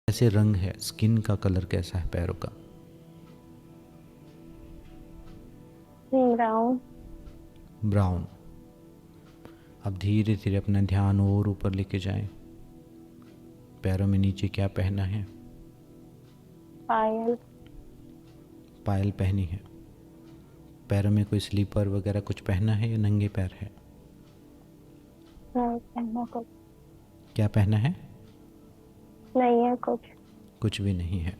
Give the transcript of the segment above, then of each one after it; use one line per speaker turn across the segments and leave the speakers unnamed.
कैसे रंग है, स्किन का कलर कैसा है पैरों का?
ब्राउन।
ब्राउन। अब धीरे धीरे अपना ध्यान और ऊपर लेके जाएं। पैरों में नीचे क्या पहना है?
पायल।
पायल पहनी है। पैरों में कोई स्लीपर वगैरह कुछ पहना है या नंगे पैर है?
नहीं पहना कुछ।
क्या पहना है?
नहीं है कुछ।
कुछ भी नहीं है।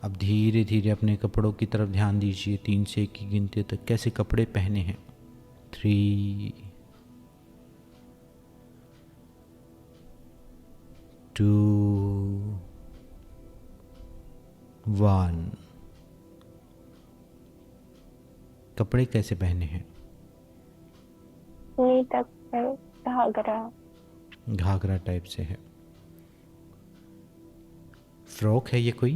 अब धीरे धीरे अपने कपड़ों की तरफ ध्यान दीजिए। 3 से 1 की गिनती तक कैसे कपड़े पहने हैं। 3, 2, 1। कपड़े कैसे पहने हैं?
नी तक है। घाघरा।
घाघरा टाइप से है। फ्रॉक है ये कोई?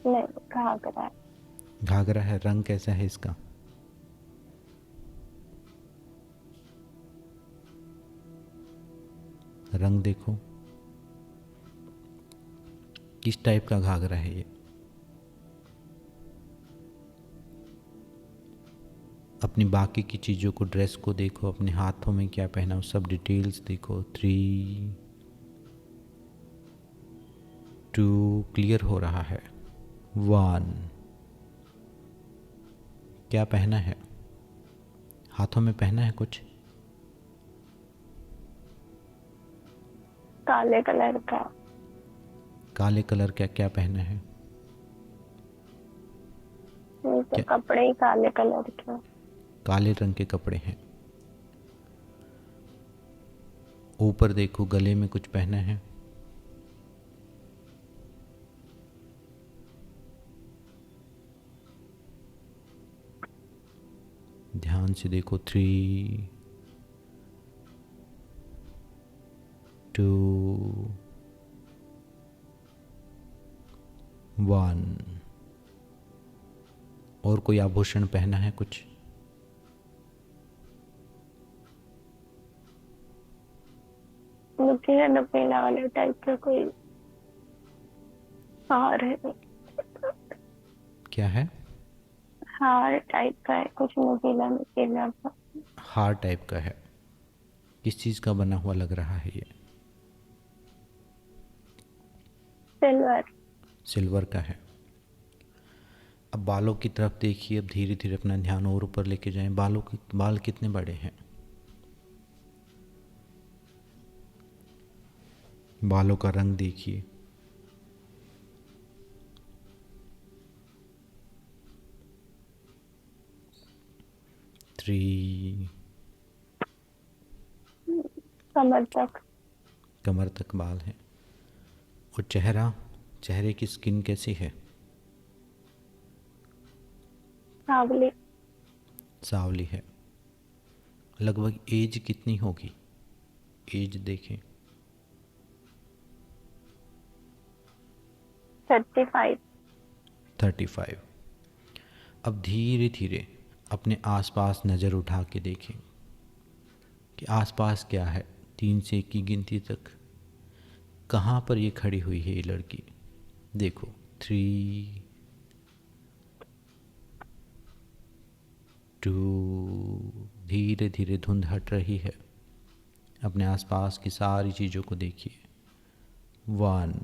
नहीं, घाघरा।
घाघरा है। रंग कैसा है इसका? रंग देखो। किस टाइप का घाघरा है ये? अपनी बाकी की चीज़ों को, ड्रेस को देखो, अपने हाथों में क्या पहना हो, सब डिटेल्स देखो। 3, 2, क्लियर हो रहा है। 1। क्या पहना है? हाथों में पहना है कुछ?
काले कलर का।
काले कलर का क्या पहना है?
नहीं तो
क्या?
कपड़े ही काले कलर के।
काले रंग के कपड़े हैं। ऊपर देखो, गले में कुछ पहना है? ध्यान से देखो। 3, 2, 1। और कोई आभूषण पहना है कुछ?
नुकीला नुकीला वाले टाइप का कोई हार है।
क्या है?
हार टाइप का है कुछ, नुकीला नुकीला सा।
हार टाइप का है। किस चीज़ का बना हुआ लग रहा है ये?
सिल्वर।
सिल्वर का है। अब बालों की तरफ देखिए। अब धीरे धीरे अपना ध्यान और ऊपर लेके जाएं। बाल कितने बड़े हैं? बालों का रंग देखिए। 3,
कमर तक।
कमर तक बाल हैं। और चेहरे की स्किन कैसी है?
सांवली।
सांवली है। लगभग एज कितनी होगी? एज देखें।
35।
35। अब धीरे धीरे अपने आसपास नज़र उठा के देखें कि आसपास क्या है। 3 से 1 की गिनती तक कहाँ पर ये खड़ी हुई है ये लड़की? देखो। 3, 2। धीरे धीरे धुंध हट रही है। अपने आसपास की सारी चीज़ों को देखिए। 1।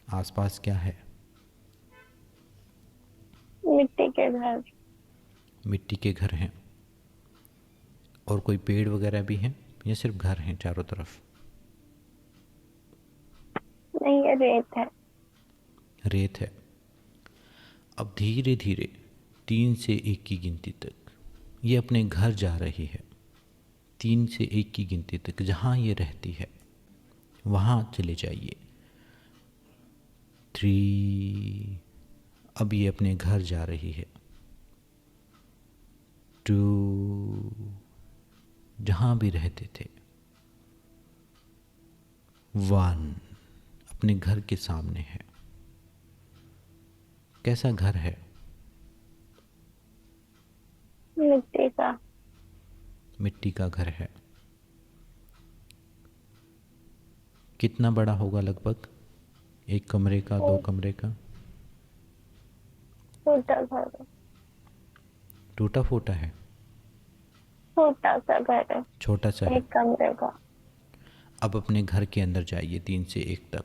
आसपास क्या है?
मिट्टी के घर।
मिट्टी के घर हैं। और कोई पेड़ वगैरह भी हैं या सिर्फ घर हैं चारों तरफ?
नहीं, ये रेत है।
रेत है। अब धीरे धीरे 3 से 1 की गिनती तक ये अपने घर जा रही है। 3 से 1 की गिनती तक जहाँ ये रहती है वहाँ चले जाइए। 3। अब ये अपने घर जा रही है। 2। जहाँ भी रहते थे। 1। अपने घर के सामने है। कैसा घर है?
मिट्टी का।
मिट्टी का घर है। कितना बड़ा होगा लगभग? एक कमरे का, दो कमरे का?
छोटा घर है।
टूटा फूटा है?
छोटा सा घर है,
छोटा सा है।
एक कमरे का।
अब अपने घर के अंदर जाइए 3 से 1 तक।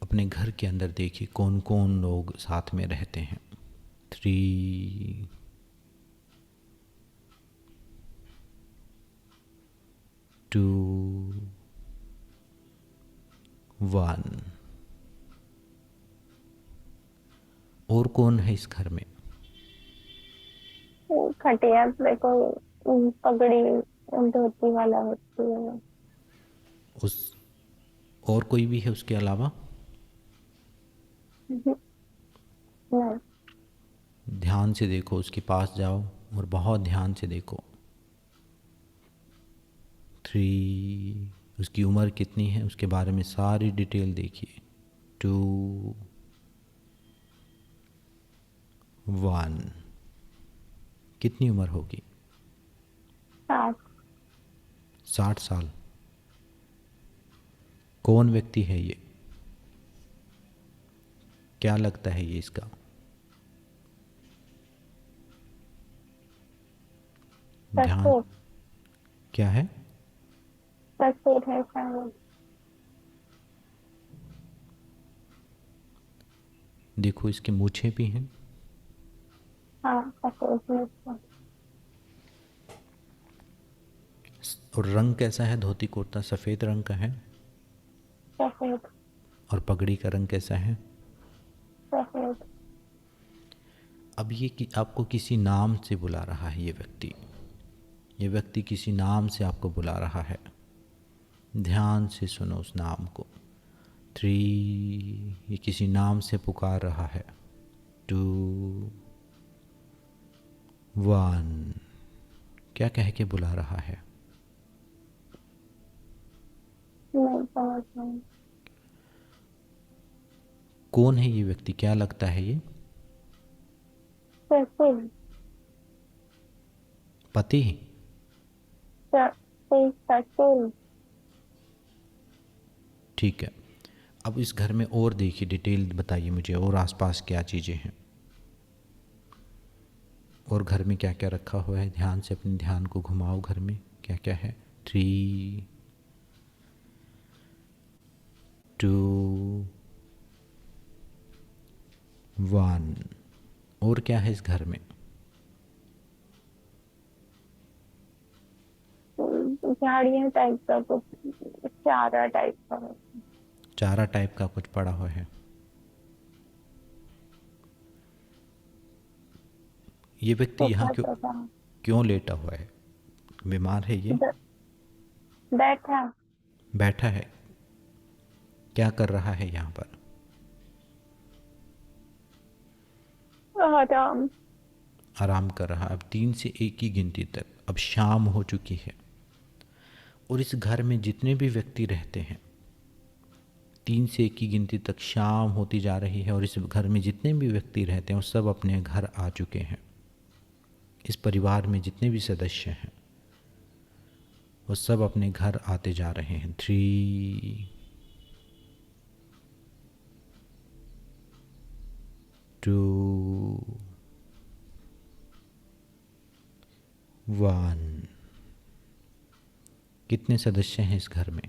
अपने घर के अंदर देखिए कौन कौन लोग साथ में रहते हैं। 3, 2, 1। और कौन है इस घर में?
खटिया पे कोई पगड़ी धोती वाला होती है।
उस और कोई भी है उसके अलावा?
नहीं।
ध्यान से देखो, उसके पास जाओ और बहुत ध्यान से देखो। 3, उसकी उम्र कितनी है उसके बारे में सारी डिटेल देखिए। 2, 1। कितनी उम्र होगी?
7।
60 साल। कौन व्यक्ति है ये? क्या लगता है ये इसका? ध्यान।
ससुर।
क्या है?
ससुर है शायद।
देखो इसके मूछें भी हैं।
हाँ, ससुर जी का।
और रंग कैसा है? धोती कुर्ता सफ़ेद रंग का है।
सफेद।
और पगड़ी का रंग कैसा है?
सफेद।
अब ये कि आपको किसी नाम से बुला रहा है ये व्यक्ति। ये व्यक्ति किसी नाम से आपको बुला रहा है। ध्यान से सुनो उस नाम को। 3, ये किसी नाम से पुकार रहा है। 2, 1। क्या कह के बुला रहा है?
नहीं समझ नहीं।
कौन है ये व्यक्ति? क्या लगता है ये?
ससुर।
पति?
ससुर।
ठीक है। अब इस घर में और देखिए, डिटेल बताइए मुझे और आसपास क्या चीज़ें हैं और घर में क्या क्या रखा हुआ है। ध्यान से अपने ध्यान को घुमाओ घर में क्या क्या है। 3, 2, 1। और क्या है इस घर में?
झाड़ियाँ टाइप का कुछ, चारा टाइप का है।
चारा टाइप का कुछ पड़ा हुआ है। ये व्यक्ति यहाँ
सूखा
क्यों
सूखा।
क्यों लेटा हुआ है? बीमार है ये?
ब- बैठा।
बैठा है? क्या कर रहा है यहाँ पर?
आराम।
आराम कर रहा है। अब 3 से 1 की गिनती तक, अब शाम हो चुकी है और इस घर में जितने भी व्यक्ति रहते हैं 3 से 1 की गिनती तक शाम होती जा रही है और इस घर में जितने भी व्यक्ति रहते हैं वो सब अपने घर आ चुके हैं। इस परिवार में जितने भी सदस्य हैं वो सब अपने घर आते जा रहे हैं। 3, 2, 1। कितने सदस्य हैं इस घर में?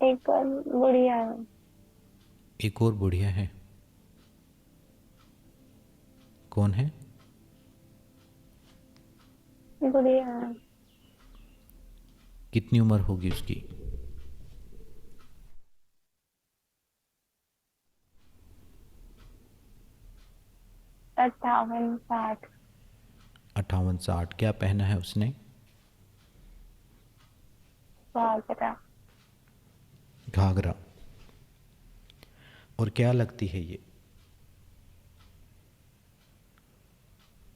एक और बुढ़िया है।
एक और बुढ़िया है। कौन है?
बुढ़िया है।
कितनी उम्र होगी उसकी?
58 60।
58 60। क्या पहना है उसने?
घाघरा।
घाघरा। और क्या लगती है ये?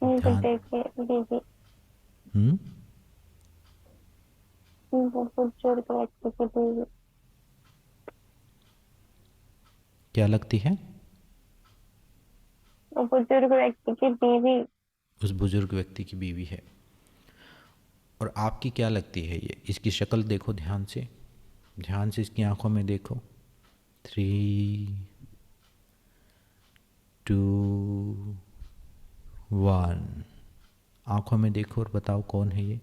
मुझे
ध्यान।
देखिए दीदी,
हम्म।
वो बुजुर्ग व्यक्ति की बीवी।
क्या लगती है?
वो बुजुर्ग व्यक्ति की बीवी।
उस बुज़ुर्ग व्यक्ति की बीवी है। और आपकी क्या लगती है ये? इसकी शक्ल देखो ध्यान से, ध्यान से इसकी आंखों में देखो। 3, 2, 1। आंखों में देखो और बताओ कौन है ये?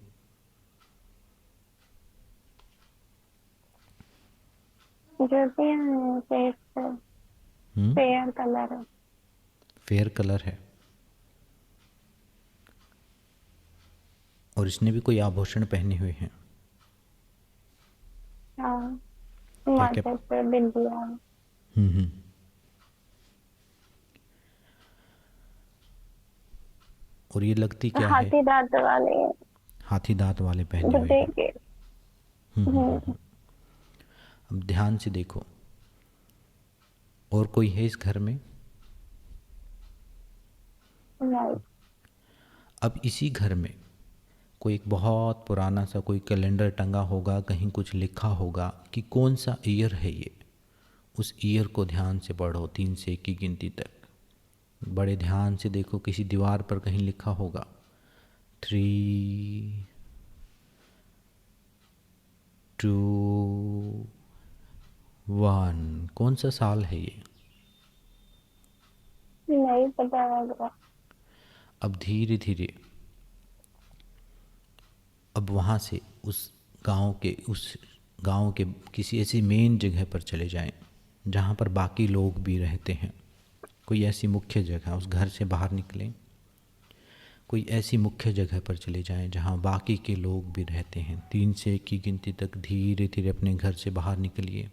जो भी है फेस पे फेयर कलर है।
फेयर कलर है। और इसने भी कोई आभूषण पहने हुए हैं?
हाँ,
क्या क्या?
माथे पे बिंदिया है।
हम्म। और ये लगती क्या है?
हाथी दांत वाले
हाथी दांत वाले पहने हुए
बुड्ढे
हैं।
के। हम्म।
अब ध्यान से देखो, और कोई है इस घर में?
नहीं।
अब इसी घर में कोई एक बहुत पुराना सा कोई कैलेंडर टंगा होगा, कहीं कुछ लिखा होगा कि कौन सा ईयर है ये। उस ईयर को ध्यान से पढ़ो, 3 से 1 की गिनती तक। बड़े ध्यान से देखो, किसी दीवार पर कहीं लिखा होगा 3, 2, 1। कौन सा साल है ये?
नहीं पता लग
अब धीरे धीरे, अब वहाँ से उस गांव के किसी ऐसी मेन जगह पर चले जाएं जहाँ पर बाकी लोग भी रहते हैं। कोई ऐसी मुख्य जगह, उस घर से बाहर निकलें, कोई ऐसी मुख्य जगह पर चले जाएं जहाँ बाकी के लोग भी रहते हैं। 3 से 1 की गिनती तक धीरे धीरे अपने घर से बाहर निकलिए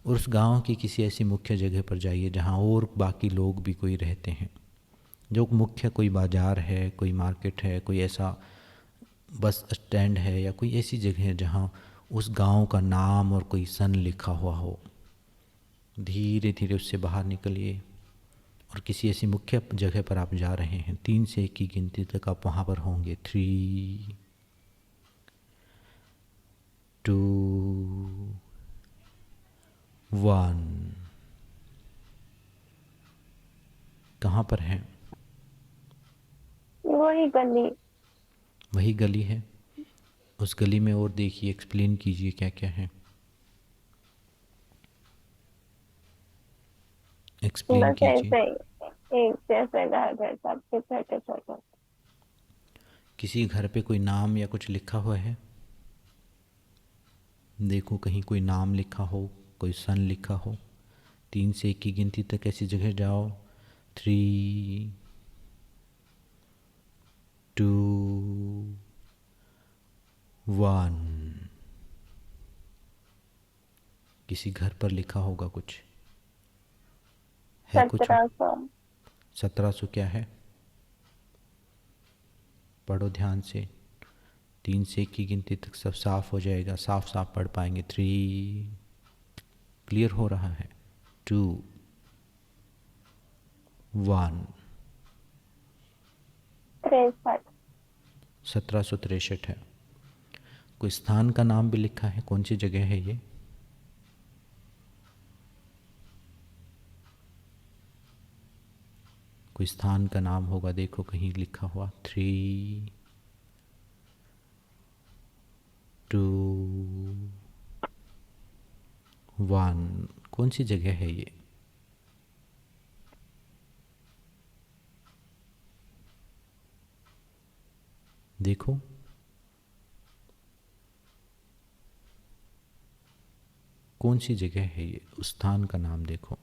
और उस गांव की किसी ऐसी मुख्य जगह पर जाइए जहाँ और बाकी लोग भी कोई रहते हैं। जो मुख्य कोई बाज़ार है, कोई मार्केट है, कोई ऐसा बस स्टैंड है, या कोई ऐसी जगह है जहाँ उस गांव का नाम और कोई सन लिखा हुआ हो। धीरे धीरे उससे बाहर निकलिए और किसी ऐसी मुख्य जगह पर आप जा रहे हैं। 3 से 1 की गिनती तक आप वहाँ पर होंगे। 3, 2, 1। कहाँ पर हैं?
वही गली।
वही गली है। उस गली में और देखिए, एक्सप्लेन कीजिए क्या क्या है, एक्सप्लेन
बस
कीजिए।
ऐसे ही एक जैसे घर है, सबके छोटे छोटे।
किसी घर पे कोई नाम या कुछ लिखा हुआ है? देखो कहीं कोई नाम लिखा हो, कोई सन लिखा हो। 3 से 1 की गिनती तक ऐसी जगह जाओ। 3, 2, 1। किसी घर पर लिखा होगा कुछ, है कुछ?
1700।
1700 क्या है? पढ़ो ध्यान से। 3 से 1 की गिनती तक सब साफ हो जाएगा, साफ साफ पढ़ पाएंगे। 3, क्लियर हो रहा है। 2, 1।
63।
1763 है। कोई स्थान का नाम भी लिखा है? कौन सी जगह है ये? कोई स्थान का नाम होगा, देखो कहीं लिखा हुआ। 3, 2, 1। कौन सी जगह है ये? देखो। कौन सी जगह है ये? उस स्थान का नाम देखो।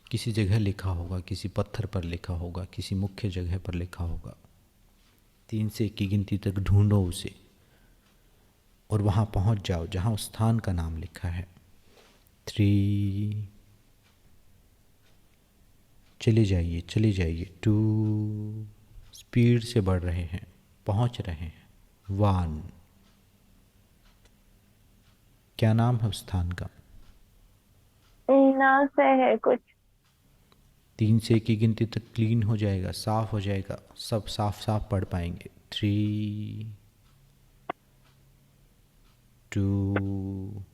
किसी जगह लिखा होगा, किसी पत्थर पर लिखा होगा, किसी मुख्य जगह पर लिखा होगा। 3 से 1 की गिनती तक ढूंढो उसे और वहाँ पहुँच जाओ जहाँ उस स्थान का नाम लिखा है। 3, चले जाइए चले जाइए। 2, स्पीड से बढ़ रहे हैं, पहुँच रहे हैं। 1, क्या नाम है उस स्थान का?
ना से है कुछ।
3 से 1 की गिनती तक क्लीन हो जाएगा, साफ हो जाएगा, सब साफ साफ पढ़ पाएंगे। 3, 2,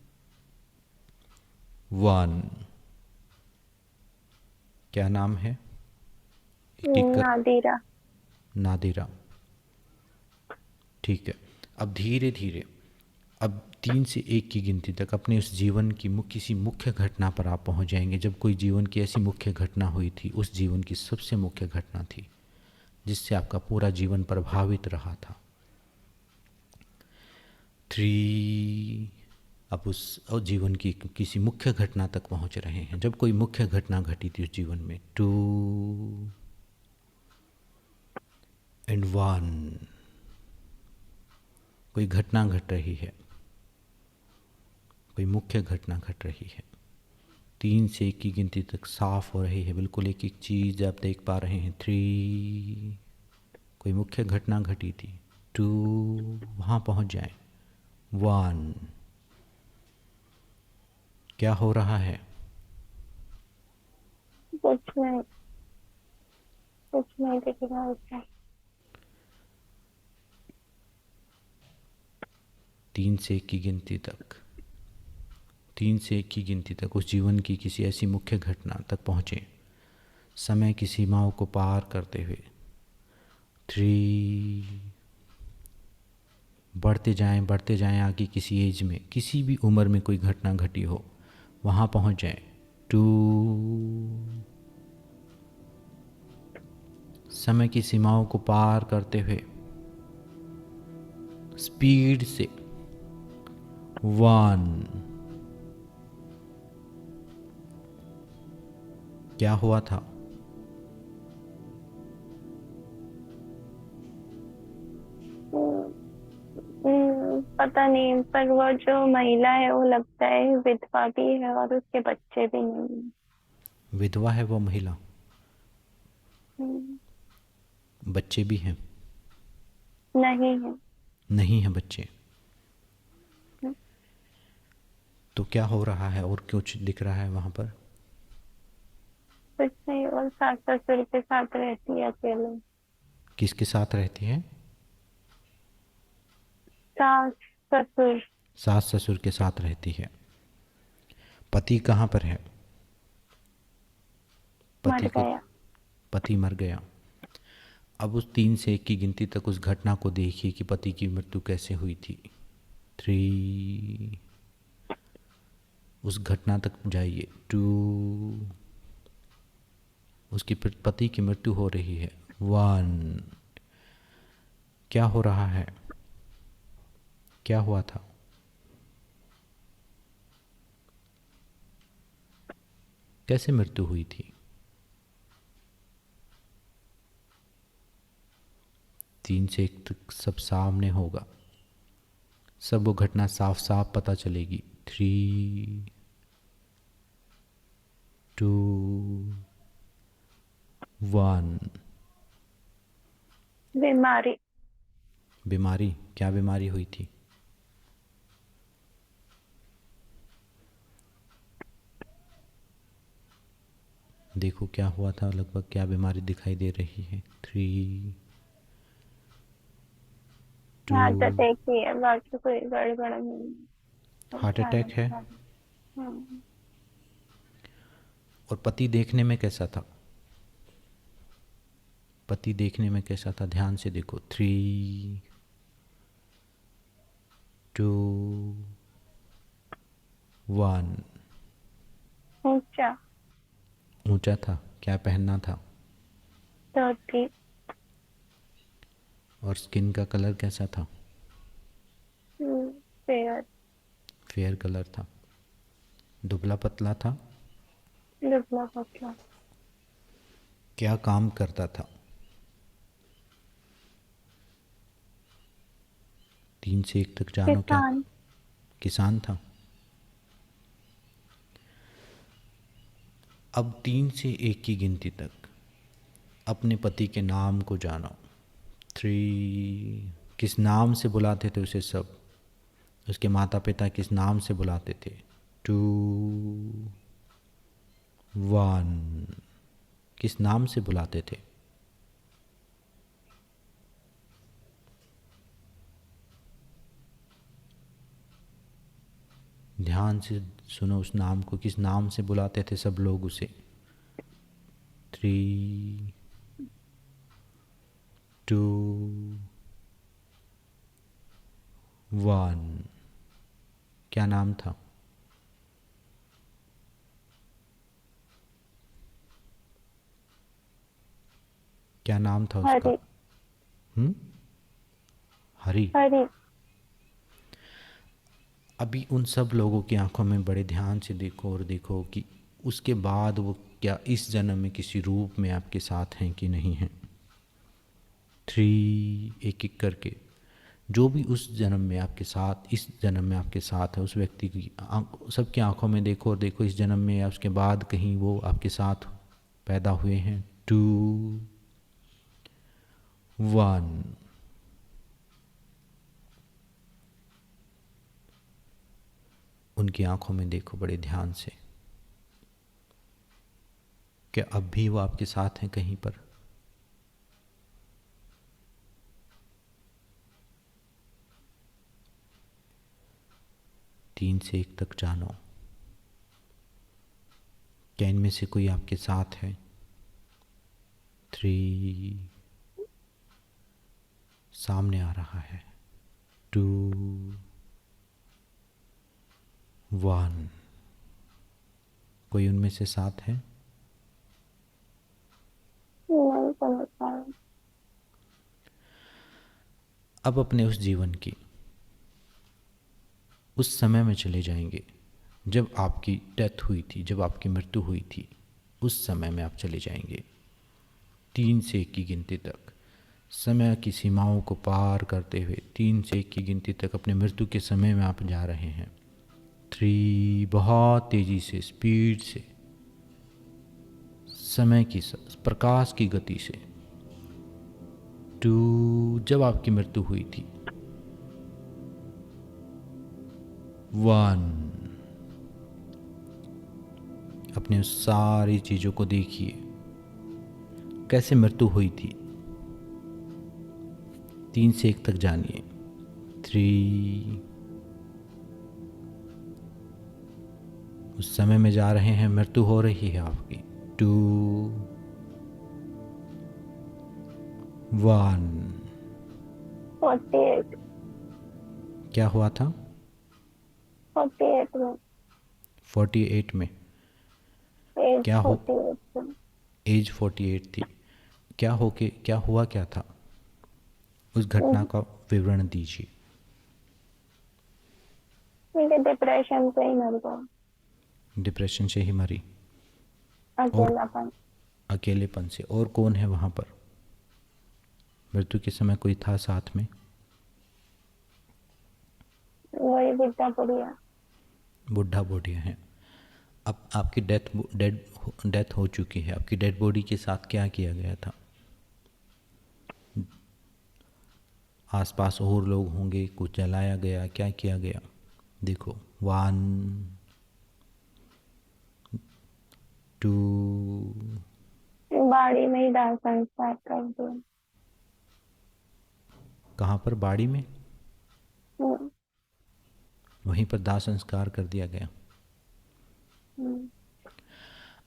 1। क्या नाम है एक एक कर।
नादिरा।
नादिरा। ठीक है। अब धीरे धीरे, अब 3 से 1 की गिनती तक अपने उस जीवन की किसी मुख्य घटना पर आप पहुंच जाएंगे। जब कोई जीवन की ऐसी मुख्य घटना हुई थी, उस जीवन की सबसे मुख्य घटना थी जिससे आपका पूरा जीवन प्रभावित रहा था। 3। अब उस जीवन की किसी मुख्य घटना तक पहुंच रहे हैं, जब कोई मुख्य घटना घटी थी उस जीवन में। 2 एंड 1। कोई घटना घट रही है, कोई मुख्य घटना घट रही है। 3 से 1 की गिनती तक साफ हो रही है, बिल्कुल एक एक चीज़ आप देख पा रहे हैं। 3। कोई मुख्य घटना घटी थी। 2। वहाँ पहुँच जाए। 1। क्या हो रहा है?
कुछ नहीं, कुछ नहीं दिख रहा उसका।
3 से 1 की गिनती तक, 3 से 1 की गिनती तक उस जीवन की किसी ऐसी मुख्य घटना तक पहुँचे, समय की सीमाओं को पार करते हुए। 3। बढ़ते जाएं आगे किसी एज में, किसी भी उम्र में कोई घटना घटी हो, वहाँ पहुँच जाएं। 2। समय की सीमाओं को पार करते हुए स्पीड से। 1। क्या हुआ था?
पता नहीं, पर वो जो महिला है वो लगता है विधवा भी है और उसके बच्चे भी नहीं है।
विधवा है वो महिला?
हम्म,
बच्चे भी हैं?
नहीं है।
नहीं हैं बच्चे।
हम्म,
तो क्या हो रहा है और कुछ दिख रहा है वहाँ पर?
कुछ नहीं, और सास ससुर के साथ रहती है अकेले।
किसके साथ रहती है?
सास ससुर।
सास ससुर के साथ रहती है। पति कहाँ पर है?
मर
पति को,
गया।
पति मर गया। अब उस 3 से 1 की गिनती तक उस घटना को देखिए कि पति की मृत्यु कैसे हुई थी। 3। उस घटना तक जाइए। 2। उसकी पति की मृत्यु हो रही है। 1। क्या हो रहा है? क्या हुआ था? कैसे मृत्यु हुई थी? 3 से 1 तक सब सामने होगा, सब वो घटना साफ साफ पता चलेगी। 3। 2। 1।
बीमारी।
बीमारी? क्या बीमारी हुई थी? देखो क्या हुआ था, लगभग क्या बीमारी दिखाई दे रही है। 3। 2।
यहाँ तो देखिए बाकी कोई गड़बड़ नहीं है।
हार्ट
अच्छा
अटैक है।
अच्छा। हम्म,
और पति देखने में कैसा था? पति देखने में कैसा था, ध्यान से देखो। 3। 2। 1।
ऊंचा।
ऊंचा था? क्या पहनना था?
धोती।
और स्किन का कलर कैसा था?
पेड़।
फेयर कलर था। दुबला पतला था?
दुबला पतला।
क्या काम करता था? 3 से 1 तक जानो। क्या?
किसान।
किसान था। अब 3 से 1 की गिनती तक अपने पति के नाम को जानो। 3। किस नाम से बुलाते थे उसे सब? उसके माता पिता किस नाम से बुलाते थे? 2। 1। किस नाम से बुलाते थे? ध्यान से सुनो उस नाम को, किस नाम से बुलाते थे सब लोग उसे? 3। 2 1। क्या नाम था? क्या नाम था उसका?
हरी।
हरी।
हरी।
अभी उन सब लोगों की आंखों में बड़े ध्यान से देखो और देखो कि उसके बाद वो क्या इस जन्म में किसी रूप में आपके साथ हैं कि नहीं हैं। 3 एक एक करके जो भी उस जन्म में आपके साथ, इस जन्म में आपके साथ है, उस व्यक्ति की सबकी आंखों में देखो और देखो इस जन्म में या उसके बाद कहीं वो आपके साथ पैदा हुए हैं। 2 1। उनकी आंखों में देखो बड़े ध्यान से। क्या अब भी वो आपके साथ हैं कहीं पर? 3 से 1 तक जानो। क्या इनमें से कोई आपके साथ है? 3 सामने आ रहा है। 2 1। कोई उनमें से साथ है?
नहीं समझ पा रही।
अब अपने उस जीवन की उस समय में चले जाएंगे जब आपकी डेथ हुई थी, जब आपकी मृत्यु हुई थी। उस समय में आप चले जाएंगे 3 से 1 की गिनती तक, समय की सीमाओं को पार करते हुए 3 से 1 की गिनती तक अपने मृत्यु के समय में आप जा रहे हैं। 3 बहुत तेज़ी से, स्पीड से, समय की प्रकाश की गति से। 2 जब आपकी मृत्यु हुई थी। 1 अपने उस सारी चीज़ों को देखिए कैसे मृत्यु हुई थी। 3 से 1 तक जानिए। 3 उस समय में जा रहे हैं, मृत्यु हो रही है आपकी। 2 1।
48।
क्या हुआ था?
48 में।
48 में।
एज
क्या हो?
48 में।
एज 48 थी। क्या हो के क्या हुआ, क्या था? उस घटना का विवरण दीजिए।
मुझे डिप्रेशन से ही मर गया।
डिप्रेशन से ही मरी? और
अकेलापन।
अकेलेपन से? और कौन है वहाँ पर? मृत्यु के समय कोई था साथ में?
वही बुढ़ा बुढ़िया।
बुढ़ा बुढ़िया है। अब आपकी डेथ हो चुकी है। आपकी डेड बॉडी के साथ क्या किया गया था? आसपास और लोग होंगे, कुछ जलाया गया, क्या किया गया? देखो। 1 2।
बाड़ी में ही दाह संस्कार कर दिया।
कहाँ पर? बाड़ी में?
हम्म,
वहीं पर दाह संस्कार कर दिया गया।
हम्म।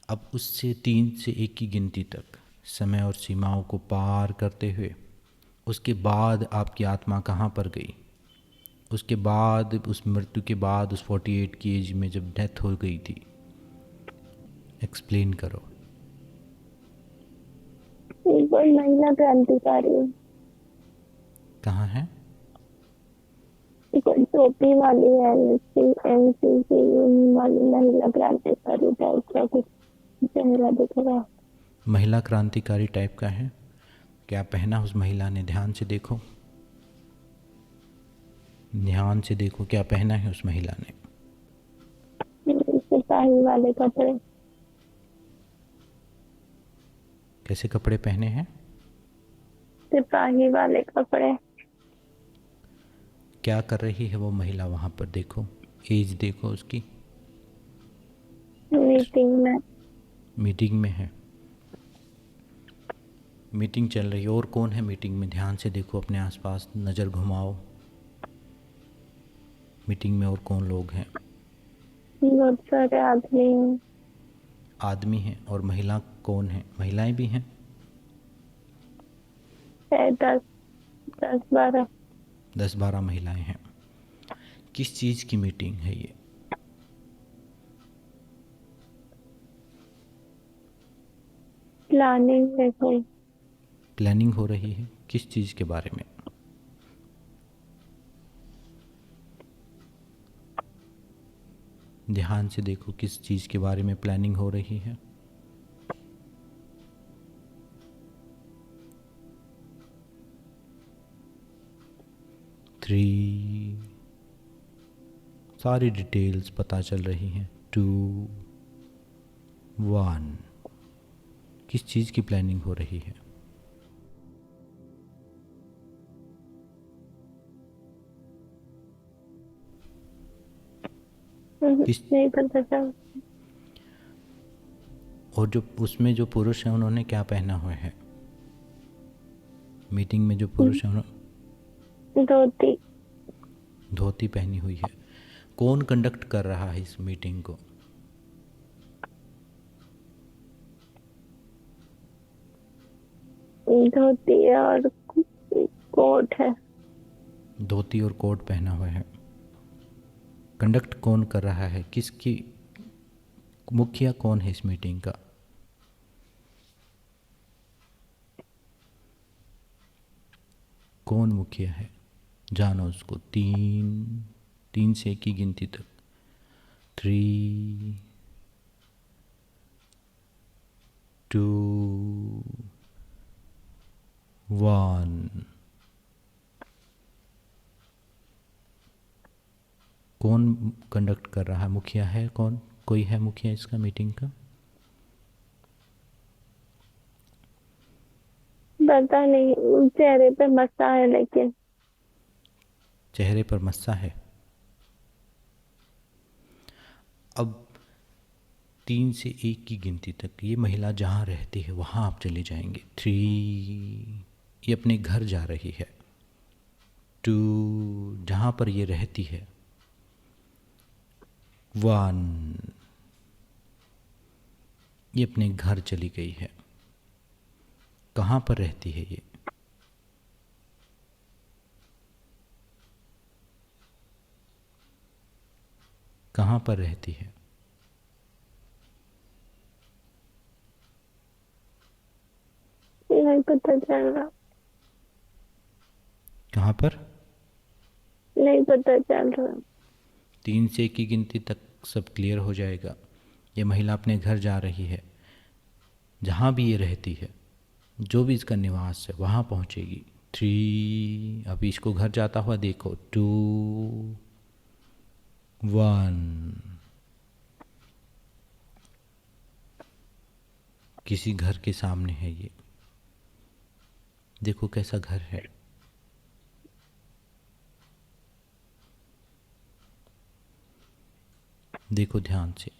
अब उससे 3 से 1 की गिनती तक समय और सीमाओं को पार करते हुए उसके बाद आपकी आत्मा कहाँ पर गई? उसके बाद, उस मृत्यु के बाद, उस 48 की एज में जब डेथ हो गई थी, एक्सप्लेन करो।
एक बार महिला क्रांतिकारी।
कहाँ है?
एक बार टोपी वाली है, एनसीसी वाली महिला क्रांतिकारी टाइप का कुछ चेहरा दिख रहा है।
महिला क्रांतिकारी टाइप का है? क्या पहना उस महिला ने? ध्यान से देखो, ध्यान से देखो क्या पहना है उस महिला ने।
सिपाही वाले कपड़े।
कैसे कपड़े पहने हैं?
सिपाही वाले कपड़े।
क्या कर रही है वो महिला वहाँ पर? देखो, एज देखो उसकी।
मीटिंग में।
मीटिंग में है। मीटिंग चल रही है। और कौन है मीटिंग में? ध्यान से देखो, अपने आसपास नज़र घुमाओ। मीटिंग में और कौन लोग हैं?
बहुत सारे आदमी हैं।
आदमी हैं। और महिला कौन है? महिलाएं भी हैं?
है 10, 10 12।
10-12 महिलाएं हैं। किस चीज़ की मीटिंग है ये?
प्लानिंग है कोई।
प्लानिंग हो रही है किस चीज़ के बारे में? ध्यान से देखो किस चीज़ के बारे में प्लानिंग हो रही है। थ्री, सारी डिटेल्स पता चल रही हैं। टू, वन, किस चीज़ की प्लानिंग हो रही है? किस,
नहीं पता चल।
और जो उसमें जो पुरुष हैं उन्होंने क्या पहना हुआ है? मीटिंग में जो पुरुष हैं उन्होंने
धोती।
धोती पहनी हुई है। कौन कंडक्ट कर रहा है इस मीटिंग को?
धोती और कोट है।
धोती और कोट पहना हुआ है। कंडक्ट कौन कर रहा है? किसकी मुखिया कौन है इस मीटिंग का? कौन मुखिया है? जानो उसको। तीन से एक की गिनती तक। 3, 2, 1। कौन कंडक्ट कर रहा है? मुखिया है कौन? कोई है मुखिया इसका मीटिंग का?
पता नहीं, चेहरे पे मस्ता है लेकिन।
चेहरे पर मस्सा है। अब 3 से 1 की गिनती तक ये महिला जहाँ रहती है वहाँ आप चले जाएंगे। 3, ये अपने घर जा रही है। 2, जहाँ पर ये रहती है। 1, ये अपने घर चली गई है। कहाँ पर रहती है ये? कहाँ पर रहती है?
नहीं पता चल रहा।
कहाँ पर?
नहीं पता चल रहा।
3 से 1 की गिनती तक सब क्लियर हो जाएगा। ये महिला अपने घर जा रही है। जहाँ भी ये रहती है, जो भी इसका निवास है वहाँ पहुँचेगी। 3, अभी इसको घर जाता हुआ देखो। 2, 1, किसी घर के सामने है ये। देखो कैसा घर है। देखो ध्यान से।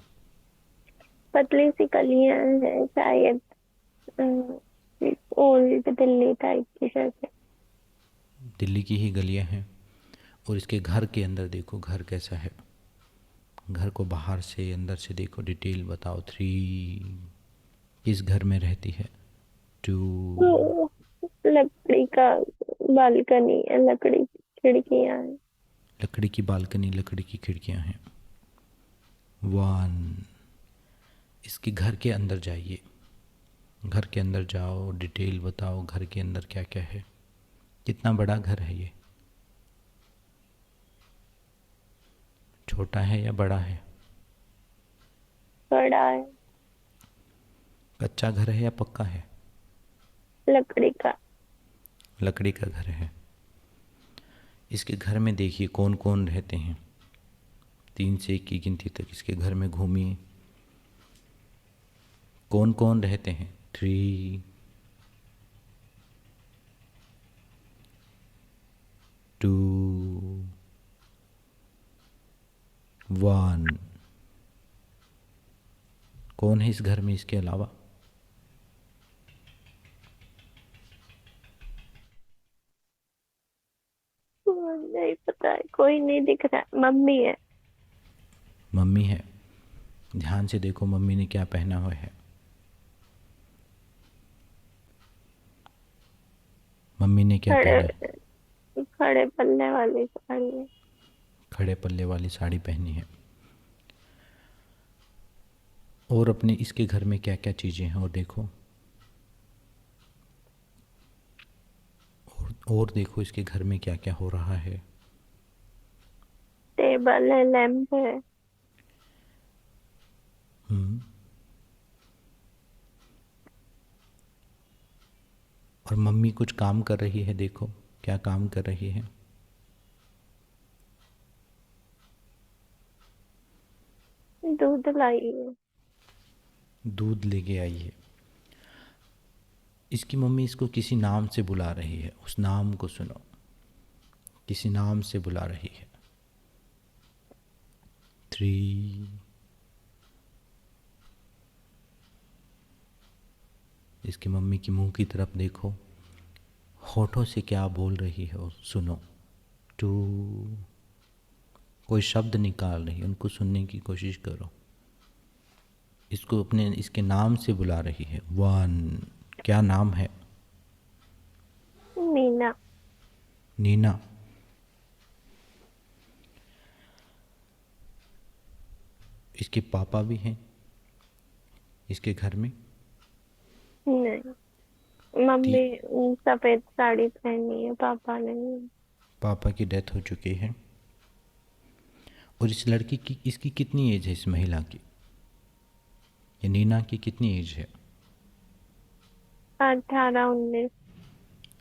पतली सी कलियां हैं शायद। ओल्ड दिल्ली टाइप की जैसे।
दिल्ली की ही गलियां हैं। और इसके घर के अंदर देखो घर कैसा है। घर को बाहर से अंदर से देखो, डिटेल बताओ। 3, इस घर में रहती है। 2,
तो लकड़ी का बालकनी है, लकड़ी की खिड़कियां हैं।
लकड़ी की बालकनी, लकड़ी की खिड़कियां हैं। 1, इसके घर के अंदर जाइए। घर के अंदर जाओ, डिटेल बताओ घर के अंदर क्या क्या है। कितना बड़ा घर है ये? छोटा है या बड़ा है?
बड़ा है।
कच्चा घर है या पक्का है?
लकड़ी का।
लकड़ी का घर है। इसके घर में देखिए कौन कौन रहते हैं। 3 से 1 की गिनती तक इसके घर में घूमिए। कौन कौन रहते हैं? 3, 2, 1। कौन है इस घर में इसके अलावा?
नहीं पता है, कोई नहीं दिख रहा। मम्मी है।
मम्मी है। ध्यान से देखो मम्मी ने क्या पहना हुआ है। मम्मी ने क्या
खड़े
पहना है?
खड़े पल्ले वाली साड़ी है।
खड़े पल्ले वाली साड़ी पहनी है। और अपने इसके घर में क्या क्या चीज़ें हैं और देखो। और देखो इसके घर में क्या क्या हो रहा है।
टेबल है, लैंप है।
हम्म। और मम्मी कुछ काम कर रही है, देखो क्या काम कर रही है।
दूध लाई है।
दूध लेके आई है। इसकी मम्मी इसको किसी नाम से बुला रही है, उस नाम को सुनो। किसी नाम से बुला रही है। 3। इसकी मम्मी की मुंह की तरफ देखो, होठों से क्या बोल रही है और सुनो। 2। कोई शब्द निकाल रही है, उनको सुनने की कोशिश करो। इसको अपने इसके नाम से बुला रही है। 1। क्या नाम है?
मीना।
नीना। इसके पापा भी हैं इसके घर में?
नहीं,
ती
मम्मी सफेद साड़ी पहनी है, पापा नहीं।
पापा की डेथ हो चुकी है। और इस लड़की की, इसकी कितनी एज है इस महिला की? ये नीना की कितनी एज है?
18-19।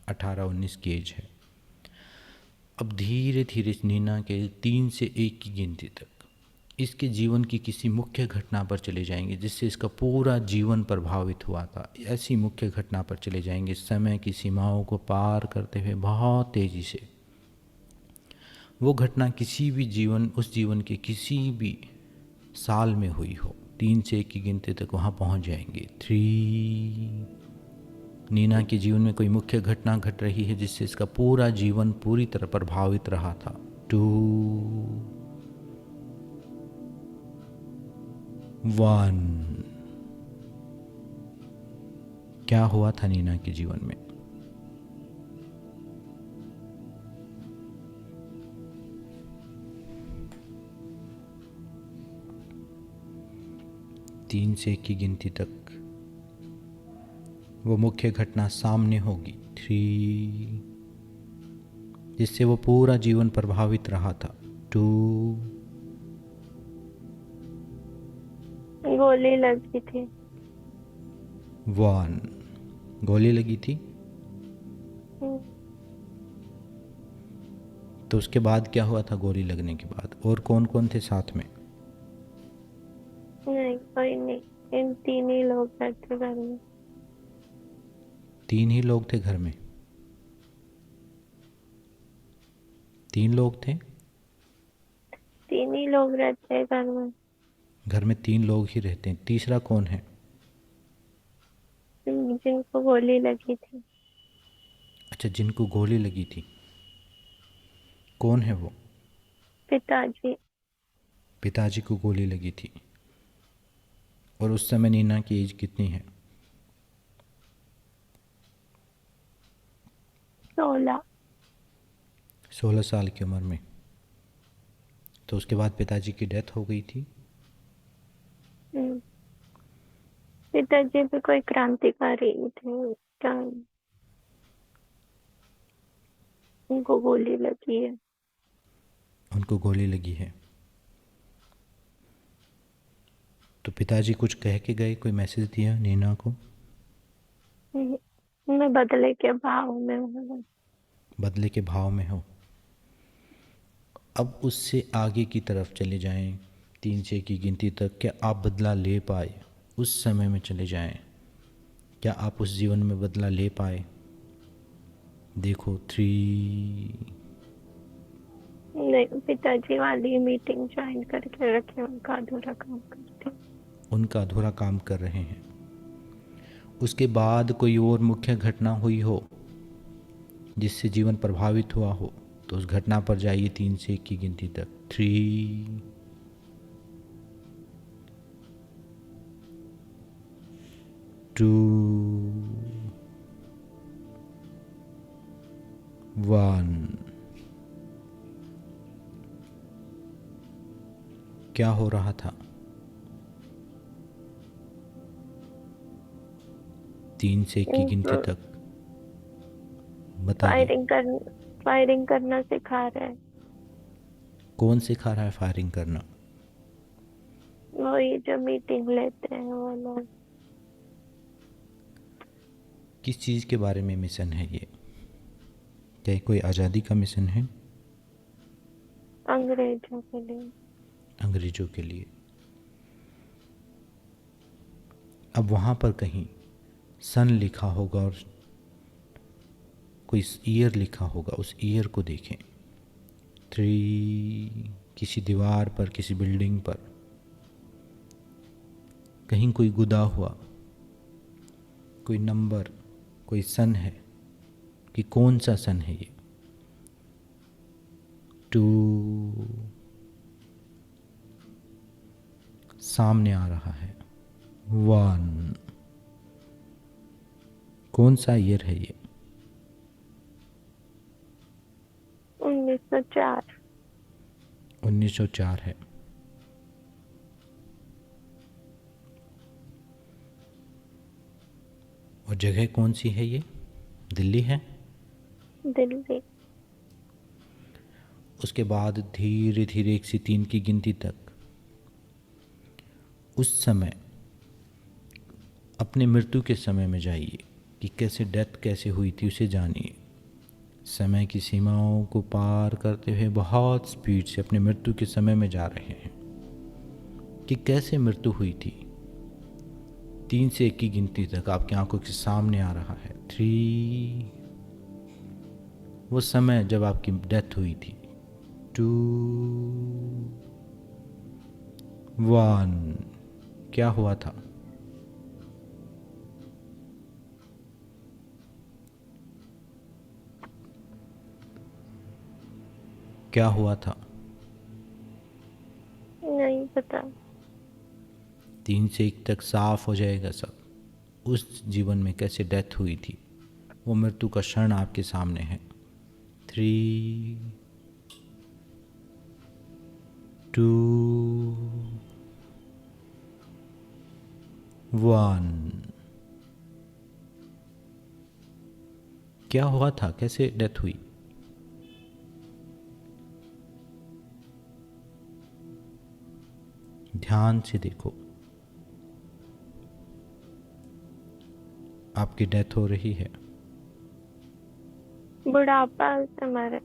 18-19 की एज है। अब धीरे धीरे इस नीना के 3 से 1 की गिनती तक इसके जीवन की किसी मुख्य घटना पर चले जाएंगे जिससे इसका पूरा जीवन प्रभावित हुआ था। ऐसी मुख्य घटना पर चले जाएंगे, समय की सीमाओं को पार करते हुए बहुत तेज़ी से। वो घटना किसी भी जीवन, उस जीवन के किसी भी साल में हुई हो, 3 से 1 की गिनती तक वहाँ पहुँच जाएंगे। 3। नीना के जीवन में कोई मुख्य घटना घट रही है जिससे इसका पूरा जीवन पूरी तरह प्रभावित रहा था। 2। 1। क्या हुआ था नीना के जीवन में? तीन से 1 की गिनती तक वो मुख्य घटना सामने होगी। 3। जिससे वो पूरा जीवन प्रभावित रहा था। 2।
गोली लगी थी।
1। गोली लगी थी।
हम्म,
तो उसके बाद क्या हुआ था? गोली लगने के बाद और कौन कौन थे साथ में?
नहीं, कोई नहीं। इन 3 ही लोग बैठे घर में।
3 ही लोग थे घर में। 3 लोग थे।
3 ही लोग रहते हैं घर में।
घर में 3 लोग ही रहते हैं, तीसरा कौन है?
जिनको गोली लगी थी।
अच्छा, जिनको गोली लगी थी। कौन है वो?
पिताजी।
पिताजी को गोली लगी थी। और उस समय नीना की एज कितनी है?
16।
16 साल की उम्र में। तो उसके बाद पिताजी की डेथ हो गई थी।
हम्म, पिताजी भी कोई क्रांतिकारी थे क्या? उनको गोली लगी है।
उनको गोली लगी है। तो पिताजी कुछ कह के गए, कोई मैसेज दिया नीना को?
मैं बदले के भाव में हूँ।
बदले के भाव में हो। अब उससे आगे की तरफ चले जाएं, 3 से 1 की गिनती तक। क्या आप बदला ले पाए? उस समय में चले जाएं। क्या आप उस जीवन में बदला ले पाए? देखो 3।
नहीं, पिताजी वाली मीटिंग ज्वाइन करके रखे, उनका अधूरा काम करते।
उनका अधूरा काम कर रहे हैं। उसके बाद कोई और मुख्य घटना हुई हो जिससे जीवन प्रभावित हुआ हो तो उस घटना पर जाइए 3 से 1 की गिनती तक। 3। 2। क्या हो रहा था? 3 से 1 की गिनती तक बताइए।
फायरिंग करना सिखा रहा है।
कौन सिखा रहा है फायरिंग करना?
वही जो मीटिंग लेते हैं वो लोग।
किस चीज़ के बारे में मिशन है ये? क्या ये कोई आज़ादी का मिशन है?
अंग्रेजों के लिए।
अंग्रेज़ों के लिए। अब वहाँ पर कहीं सन लिखा होगा और कोई ईयर लिखा होगा, उस ईयर को देखें। 3 किसी दीवार पर, किसी बिल्डिंग पर कहीं कोई गुदा हुआ कोई नंबर, कोई सन है कि कौन सा सन है ये? 2 सामने आ रहा है। 1 कौन सा ईयर है ये?
1904।
1904 है। और जगह कौन सी है ये? दिल्ली है।
दिल्ली।
उसके बाद धीरे धीरे 1 से 3 की गिनती तक उस समय अपने मृत्यु के समय में जाइए कि कैसे डेथ कैसे हुई थी, उसे जानिए। समय की सीमाओं को पार करते हुए बहुत स्पीड से अपने मृत्यु के समय में जा रहे हैं कि कैसे मृत्यु हुई थी। 3 से 1 की गिनती तक आपकी आंखों के सामने आ रहा है। 3 वो समय जब आपकी डेथ हुई थी। 2 1 क्या हुआ था? क्या हुआ था?
नहीं पता।
3 से 1 तक साफ हो जाएगा सब। उस जीवन में कैसे डेथ हुई थी, वो मृत्यु का क्षण आपके सामने है। 3 2 1 क्या हुआ था? कैसे डेथ हुई? ध्यान से देखो। आपकी डेथ हो रही है।
बुढ़ापा से मरे।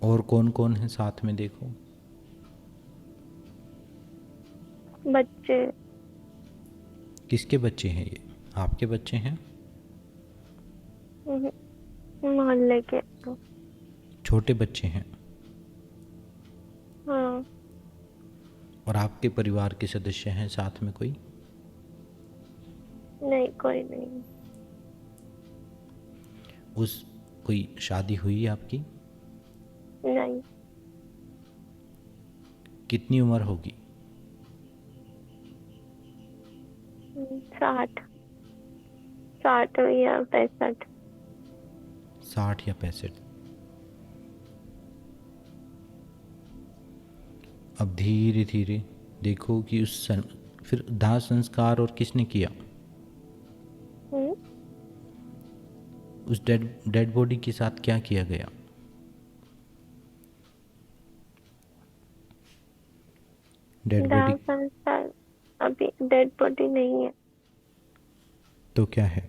और कौन कौन है साथ में? देखो।
बच्चे।
किसके बच्चे हैं ये? आपके बच्चे हैं?
मोहल्ले के तो।
छोटे बच्चे हैं?
हाँ।
और आपके परिवार के सदस्य हैं साथ में कोई?
नहीं, कोई नहीं।
उस कोई शादी हुई है आपकी?
नहीं।
कितनी उम्र होगी?
60। 60 या 65।
60 या 65। अब धीरे धीरे देखो कि फिर दाह संस्कार और किसने किया? उस डेड बॉडी के साथ क्या किया गया? डेड
दाह
बॉडी
संस्कार। अभी डेड बॉडी नहीं है।
तो क्या है?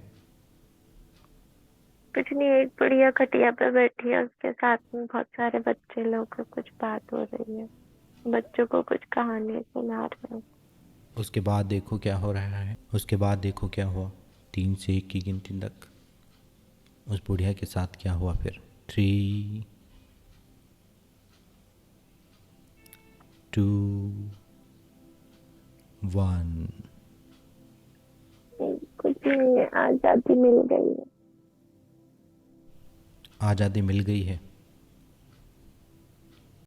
कुछ नहीं, एक बढ़िया खटिया पे बैठी है, उसके साथ में बहुत सारे बच्चे लोग को कुछ बात हो रही है। बच्चों को कुछ कहानी सुना रहे हैं।
उसके बाद देखो क्या हो रहा है। उसके बाद देखो क्या हुआ। 3 से 1 की गिनती तक उस बुढ़िया के साथ क्या हुआ फिर? 3 2 1
कुछ नहीं है, आजादी मिल गई है।
आज़ादी मिल गई है।